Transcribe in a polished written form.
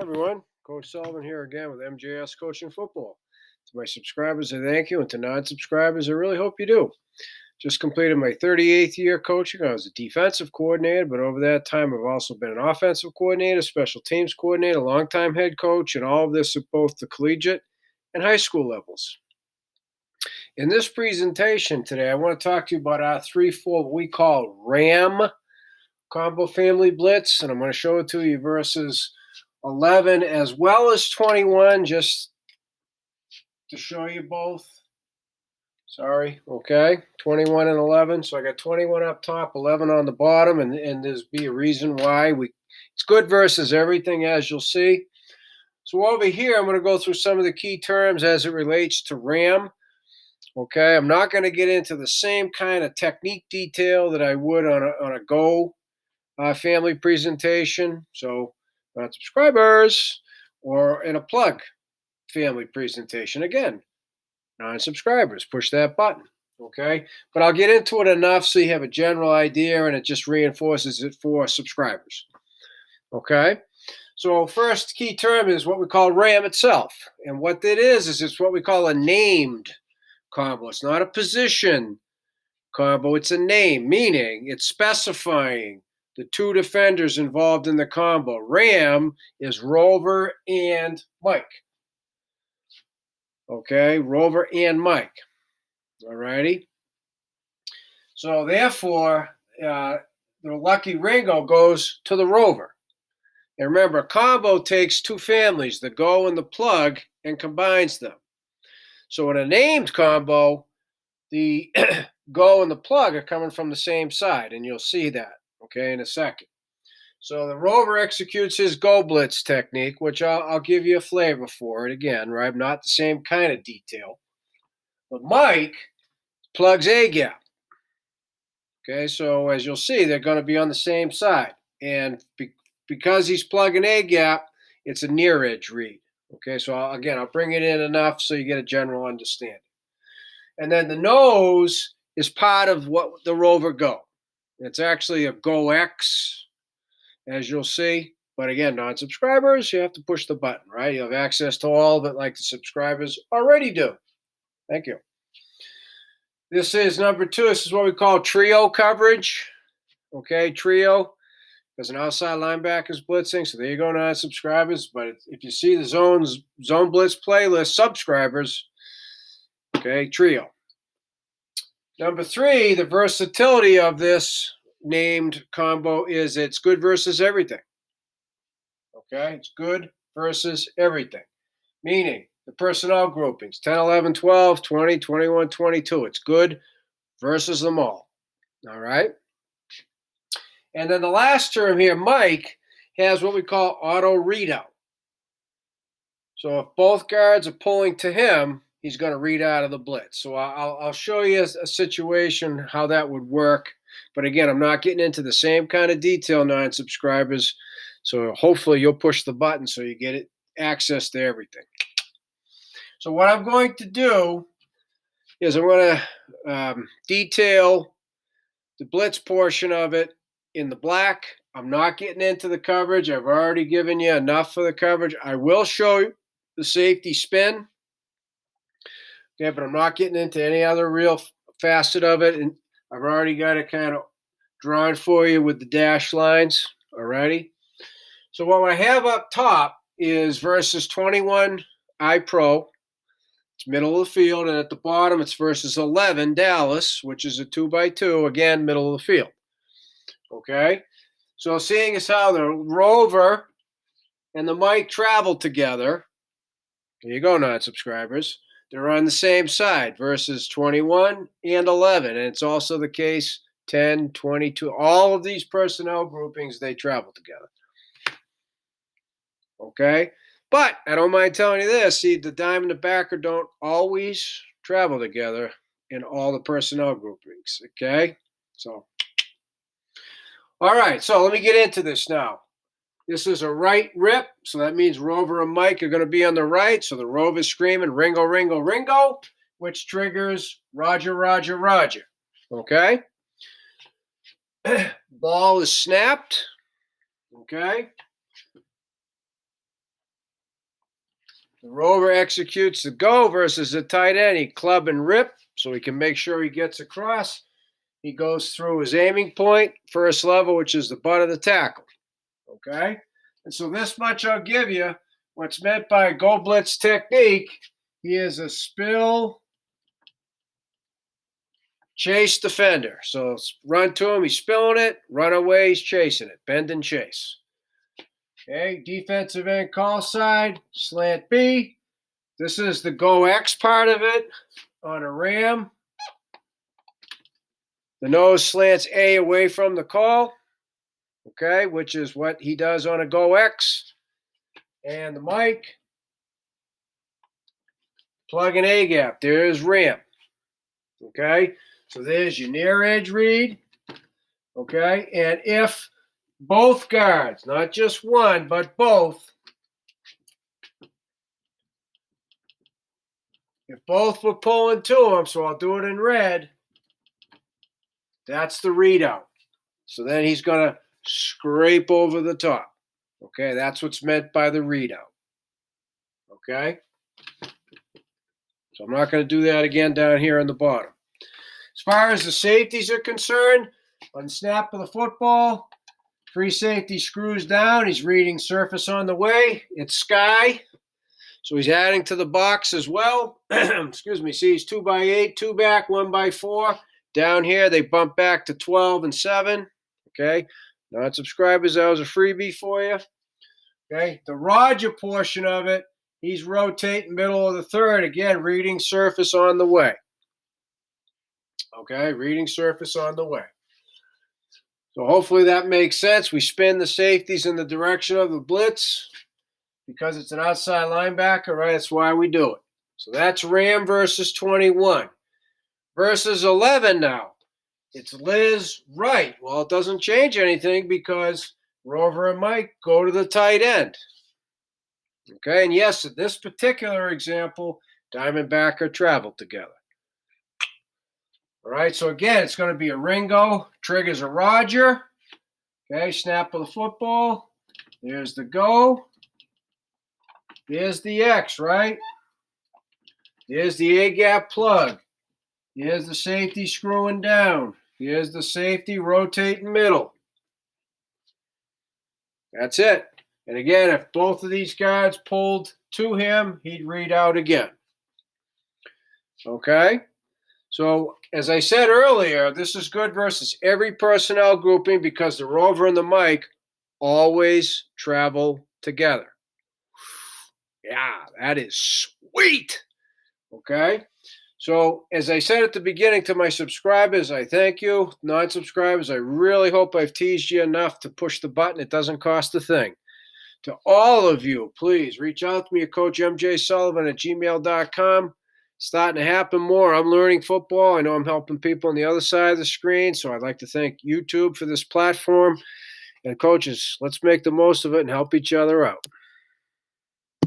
everyone. Coach Sullivan here again with MJS Coaching Football. To my subscribers, I thank you, and to non-subscribers, I really hope you do. Just completed my 38th year coaching. I was a defensive coordinator, but over that time, I've also been an offensive coordinator, special teams coordinator, longtime head coach, and all of this at both the collegiate and high school levels. In this presentation today, I want to talk to you about our 3-4, what we call RAM, Combo Family Blitz, and I'm going to show it to you versus 11 as well as 21, just to show you both. Sorry, okay, 21 and 11. So I got 21 up top, 11 on the bottom, and there's be a reason why. It's good versus everything, as you'll see. So over here, I'm going to go through some of the key terms as it relates to RAM. Okay, I'm not going to get into the same kind of technique detail that I would on a Go family presentation. So not subscribers, or in a plug family presentation. Again, non-subscribers, push that button, okay? But I'll get into it enough so you have a general idea and it just reinforces it for subscribers, okay? So first key term is what we call RAM itself. And what that is it's what we call a named combo. It's not a position combo, it's a name, meaning it's specifying the two defenders involved in the combo. RAM is Rover and Mike. Okay, Rover and Mike. All righty. So therefore, the lucky Ringo goes to the Rover. And remember, a combo takes two families, the Go and the Plug, and combines them. So in a named combo, the Go and the Plug are coming from the same side, and you'll see that, okay, in a second. So the Rover executes his Go Blitz technique, which I'll give you a flavor for it again, right? Not the same kind of detail. But Mike plugs A gap. Okay, so as you'll see, they're going to be on the same side. And because he's plugging A gap, it's a near edge read. Okay, so I'll bring it in enough so you get a general understanding. And then the nose is part of what the Rover Go. It's actually a Go X, as you'll see. But again, non-subscribers, you have to push the button, right? You have access to all of it like the subscribers already do. Thank you. This is number 2. This is what we call trio coverage. Okay, trio. Because an outside linebacker is blitzing. So there you go, non-subscribers. But if you see the Zone Blitz playlist, subscribers, okay, trio. Number 3, the versatility of this named combo is it's good versus everything. Okay, it's good versus everything. Meaning the personnel groupings, 10, 11, 12, 20, 21, 22. It's good versus them all. All right? And then the last term here, Mike, has what we call auto readout. So if both guards are pulling to him, he's going to read out of the blitz. So I'll show you a situation how that would work. But again, I'm not getting into the same kind of detail, non-subscribers. So hopefully you'll push the button so you get access to everything. So what I'm going to do is I'm going to detail the blitz portion of it in the black. I'm not getting into the coverage. I've already given you enough for the coverage. I will show you the safety spin. Okay, but I'm not getting into any other real facet of it. And I've already got it kind of drawn for you with the dash lines. Alrighty. So what I have up top is versus 21 iPro. It's middle of the field, and at the bottom it's versus 11 Dallas, which is a 2x2, again, middle of the field. Okay? So seeing as how the Rover and the Mike travel together, there you go, non-subscribers, they're on the same side versus 21 and 11. And it's also the case 10, 22, all of these personnel groupings, they travel together. Okay? But I don't mind telling you this. See, the dime and the backer don't always travel together in all the personnel groupings. Okay? So, all right. So let me get into this now. This is a right rip. So that means Rover and Mike are going to be on the right. So the Rover's screaming, Ringo, Ringo, Ringo, which triggers Roger, Roger, Roger. Okay? Ball is snapped. Okay? The rover executes the go versus the tight end. He club and rip so he can make sure he gets across. He goes through his aiming point, first level, which is the butt of the tackle. Okay? And so this much I'll give you. What's meant by go blitz technique, he is a spill chase defender. So run to him, he's spilling it. Run away, he's chasing it. Bend and chase. Okay, defensive end call side, slant B. This is the go X part of it on a ram. The nose slants A away from the call, okay, which is what he does on a go X. And the mic, plug an A gap. There's ram, okay? So there's your near edge read, okay? And if both guards, not just one, but both, if both were pulling to him, so I'll do it in red, that's the readout. So then he's going to scrape over the top. Okay, that's what's meant by the readout. Okay? So I'm not going to do that again down here on the bottom. As far as the safeties are concerned, on snap of the football, free safety screws down. He's reading surface on the way. It's sky. So he's adding to the box as well. Excuse me. See, he's 2x8, 2 back, 1x4. Down here, they bump back to 12 and 7. Okay. Non-subscribers, that was a freebie for you. Okay. The Roger portion of it, he's rotating middle of the third. Again, reading surface on the way. Okay. Reading surface on the way. So hopefully that makes sense. We spin the safeties in the direction of the blitz because it's an outside linebacker, right? That's why we do it. So that's Ram versus 21. Versus 11 now. It's Liz right. Well, it doesn't change anything because Rover and Mike go to the tight end. Okay, and yes, in this particular example, Diamondbacker traveled together. All right, so again, it's going to be a Ringo, triggers a Roger. Okay, snap of the football. There's the go. There's the X, right? There's the A-gap plug. Here's the safety screwing down. Here's the safety rotating middle. That's it. And again, if both of these guys pulled to him, he'd read out again. Okay? So, as I said earlier, this is good versus every personnel grouping because the rover and the mic always travel together. Yeah, that is sweet. Okay? So, as I said at the beginning to my subscribers, I thank you. Non-subscribers, I really hope I've teased you enough to push the button. It doesn't cost a thing. To all of you, please reach out to me at CoachMJSullivan@gmail.com. Starting to happen more. I'm learning football. I know I'm helping people on the other side of the screen, so I'd like to thank YouTube for this platform. And coaches, let's make the most of it and help each other out.